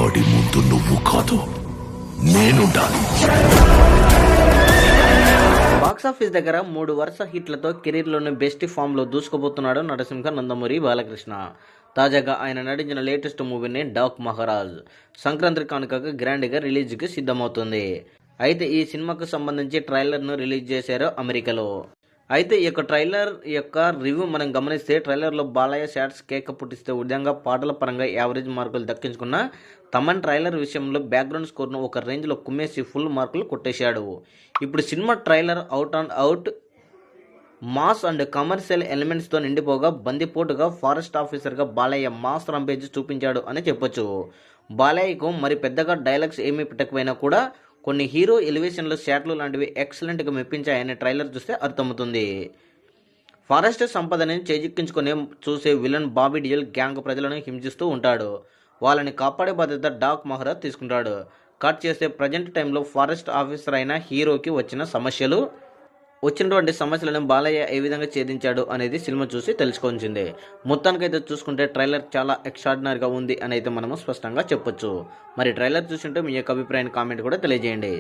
వాడి ముందు నువ్వు కాదు, నేనుండాలి. బాక్సాఫీస్ దగ్గర 3 వరుస హిట్లతో కెరీర్లోని బెస్ట్ ఫామ్లో దూసుకుపోతున్నాడు నరసింహ నందమూరి బాలకృష్ణ. తాజాగా ఆయన నటించిన లేటెస్ట్ మూవీని డాక్ మహారాజ్ సంక్రాంతి కానుకగా గ్రాండ్గా రిలీజ్కి సిద్ధమవుతుంది. అయితే ఈ సినిమాకు సంబంధించి ట్రైలర్ను రిలీజ్ చేశారు అమెరికాలో. అయితే ఈ యొక్క ట్రైలర్ యొక్క రివ్యూ మనం గమనిస్తే, ట్రైలర్లో బాలయ్య షాట్స్ కేక పుట్టిస్తే విధంగా పాటల పరంగా యావరేజ్ మార్కులు దక్కించుకున్న తమన్ ట్రైలర్ విషయంలో బ్యాక్గ్రౌండ్ స్కోర్ను ఒక రేంజ్లో కుమ్మేసి ఫుల్ మార్కులు కొట్టేశాడు. ఇప్పుడు cinema trailer out and out mass and commercial ఎలిమెంట్స్తో నిండిపోగా, బందిపోటుగా ఫారెస్ట్ ఆఫీసర్గా బాలయ్య మాస్ రంపేజ్ చూపించాడు అని చెప్పొచ్చు. బాలయ్యకు మరి పెద్దగా డైలాగ్స్ ఏమీ పెట్టకపోయినా కూడా కొన్ని హీరో ఎలివేషన్లు, షాట్లు లాంటివి ఎక్సలెంట్గా మెప్పించాయని ట్రైలర్ చూస్తే అర్థమవుతుంది. ఫారెస్ట్ సంపదని చేజిక్కించుకుని చూసే విలన్ బాబీ డియోల్ గ్యాంగ్ ప్రజలను హింసిస్తూ ఉంటాడు. వాళ్ళని కాపాడే బాధ్యత డాక్ మహారాజ్ తీసుకుంటాడు. కట్ చేస్తే ప్రజెంట్ టైంలో ఫారెస్ట్ ఆఫీసర్ అయిన హీరోకి వచ్చినటువంటి సమస్యలను బాలయ్య ఏ విధంగా ఛేదించాడు అనేది సినిమా చూసి తెలుసుకోవాల్సిందే. మొత్తానికైతే చూసుకుంటే ట్రైలర్ చాలా ఎక్స్ట్రాడినరీగా ఉంది అని అయితే మనము స్పష్టంగా చెప్పొచ్చు. మరి ట్రైలర్ చూస్తుంటే మీ యొక్క అభిప్రాయాన్ని కామెంట్ కూడా తెలియజేయండి.